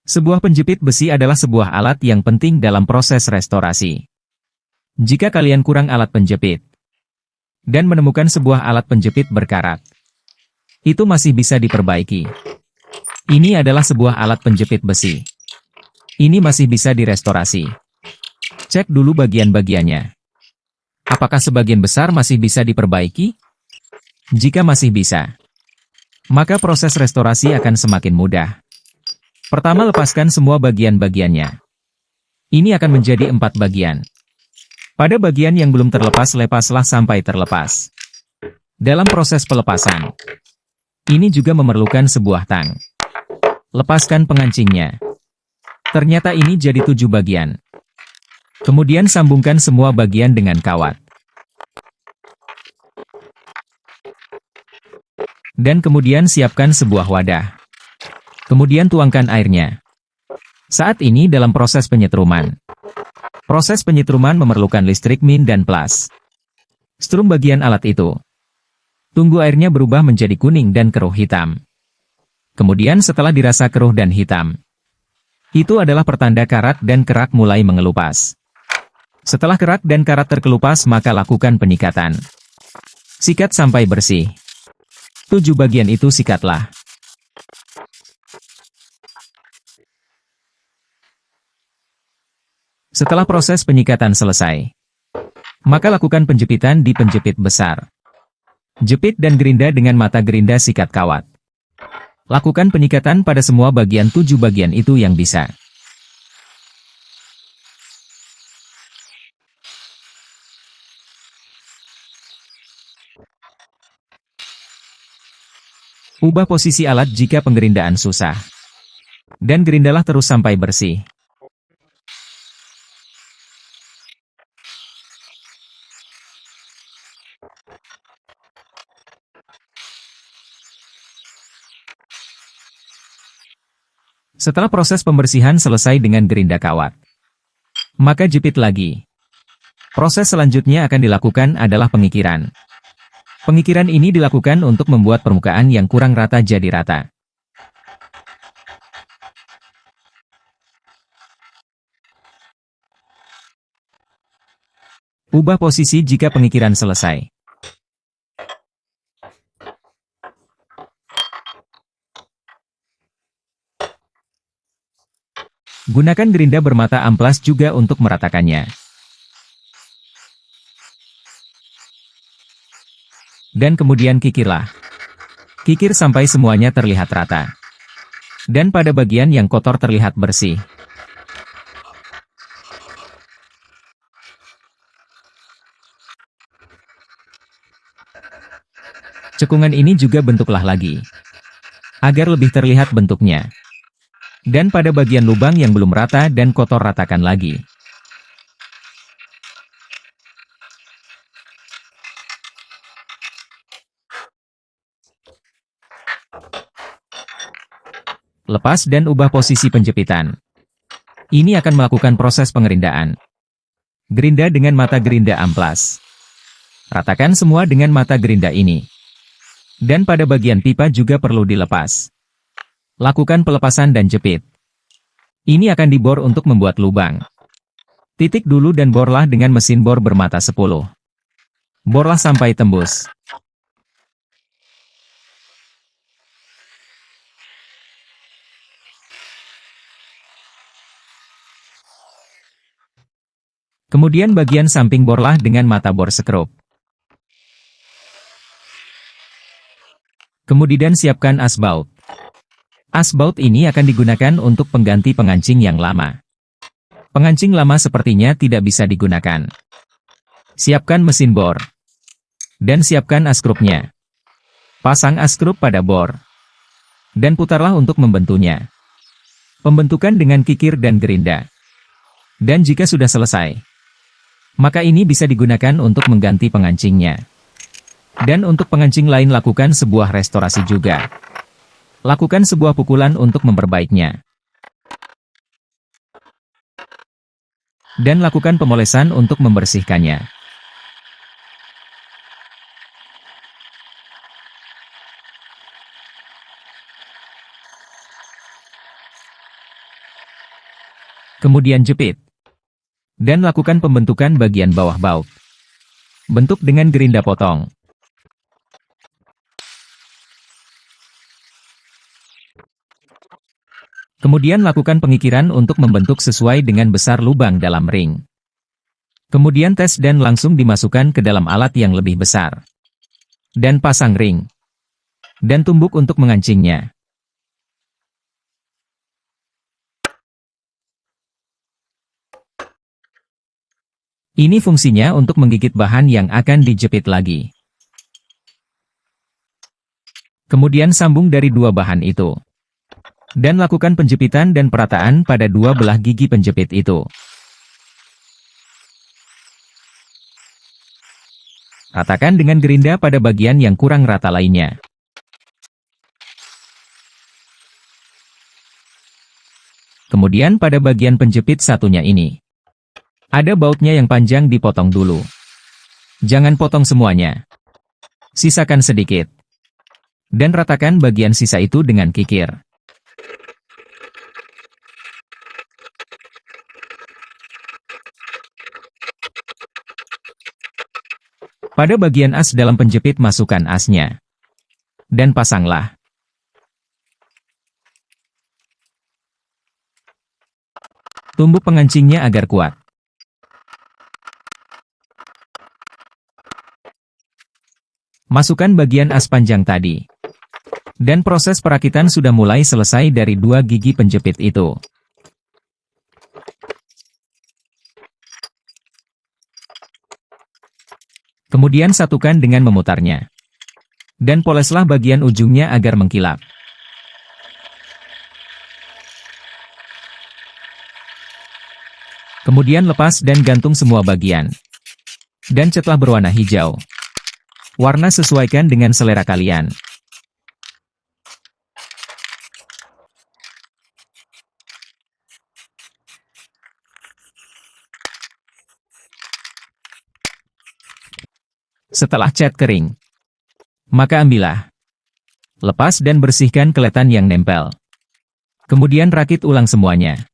Sebuah penjepit besi adalah sebuah alat yang penting dalam proses restorasi. Jika kalian kurang alat penjepit dan menemukan sebuah alat penjepit berkarat, itu masih bisa diperbaiki. Ini adalah sebuah alat penjepit besi. Ini masih bisa direstorasi. Cek dulu bagian-bagiannya. Apakah sebagian besar masih bisa diperbaiki? Jika masih bisa, maka proses restorasi akan semakin mudah. Pertama, lepaskan semua bagian-bagiannya. Ini akan menjadi 4 bagian. Pada bagian yang belum terlepas, lepaslah sampai terlepas. Dalam proses pelepasan, ini juga memerlukan sebuah tang. Lepaskan pengancingnya. Ternyata ini jadi 7 bagian. Kemudian sambungkan semua bagian dengan kawat. Dan kemudian siapkan sebuah wadah. Kemudian tuangkan airnya. Saat ini dalam proses penyetruman. Proses penyetruman memerlukan listrik min dan plus. Strum bagian alat itu. Tunggu airnya berubah menjadi kuning dan keruh hitam. Kemudian setelah dirasa keruh dan hitam, itu adalah pertanda karat dan kerak mulai mengelupas. Setelah kerak dan karat terkelupas, maka lakukan penyikatan. Sikat sampai bersih. 7 bagian itu sikatlah. Setelah proses penyikatan selesai, maka lakukan penjepitan di penjepit besar. Jepit dan gerinda dengan mata gerinda sikat kawat. Lakukan penyikatan pada semua bagian 7 bagian itu yang bisa. Ubah posisi alat jika penggerindaan susah. Dan gerindalah terus sampai bersih. Setelah proses pembersihan selesai dengan gerinda kawat, maka jepit lagi. Proses selanjutnya akan dilakukan adalah pengikiran. Pengikiran ini dilakukan untuk membuat permukaan yang kurang rata jadi rata. Ubah posisi jika pengikiran selesai. Gunakan gerinda bermata amplas juga untuk meratakannya. Dan kemudian kikirlah. Kikir sampai semuanya terlihat rata. Dan pada bagian yang kotor terlihat bersih. Cekungan ini juga bentuklah lagi. Agar lebih terlihat bentuknya. Dan pada bagian lubang yang belum rata dan kotor, ratakan lagi. Lepas dan ubah posisi penjepitan. Ini akan melakukan proses pengerindaan. Gerinda dengan mata gerinda amplas. Ratakan semua dengan mata gerinda ini. Dan pada bagian pipa juga perlu dilepas. Lakukan pelepasan dan jepit. Ini akan dibor untuk membuat lubang. Titik dulu dan borlah dengan mesin bor bermata 10. Borlah sampai tembus. Kemudian bagian samping borlah dengan mata bor sekrup. Kemudian siapkan asbaut. Asbaut ini akan digunakan untuk pengganti pengancing yang lama. Pengancing lama sepertinya tidak bisa digunakan. Siapkan mesin bor. Dan siapkan askrupnya. Pasang askrup pada bor. Dan putarlah untuk membentuknya. Pembentukan dengan kikir dan gerinda. Dan jika sudah selesai, maka ini bisa digunakan untuk mengganti pengancingnya. Dan untuk pengancing lain lakukan sebuah restorasi juga. Lakukan sebuah pukulan untuk memperbaiknya. Dan lakukan pemolesan untuk membersihkannya. Kemudian jepit. Dan lakukan pembentukan bagian bawah baut. Bentuk dengan gerinda potong. Kemudian lakukan pengikiran untuk membentuk sesuai dengan besar lubang dalam ring. Kemudian tes dan langsung dimasukkan ke dalam alat yang lebih besar. Dan pasang ring. Dan tumbuk untuk mengancingnya. Ini fungsinya untuk menggigit bahan yang akan dijepit lagi. Kemudian sambung dari dua bahan itu. Dan lakukan penjepitan dan perataan pada dua belah gigi penjepit itu. Ratakan dengan gerinda pada bagian yang kurang rata lainnya. Kemudian pada bagian penjepit satunya ini. Ada bautnya yang panjang dipotong dulu. Jangan potong semuanya. Sisakan sedikit. Dan ratakan bagian sisa itu dengan kikir. Pada bagian as dalam penjepit masukkan asnya. Dan pasanglah. Tumbuk pengancingnya agar kuat. Masukkan bagian as panjang tadi. Dan proses perakitan sudah mulai selesai dari dua gigi penjepit itu. Kemudian satukan dengan memutarnya. Dan poleslah bagian ujungnya agar mengkilap. Kemudian lepas dan gantung semua bagian. Dan catlah berwarna hijau. Warna sesuaikan dengan selera kalian. Setelah cat kering, maka ambillah. Lepas dan bersihkan keletan yang nempel. Kemudian rakit ulang semuanya.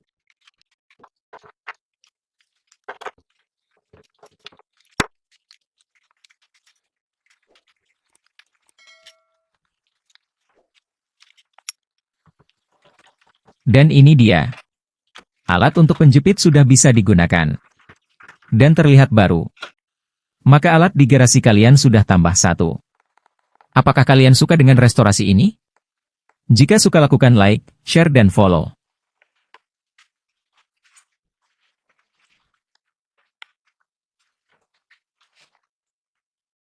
Dan ini dia. Alat untuk penjepit sudah bisa digunakan. Dan terlihat baru. Maka alat di garasi kalian sudah tambah satu. Apakah kalian suka dengan restorasi ini? Jika suka lakukan like, share dan follow.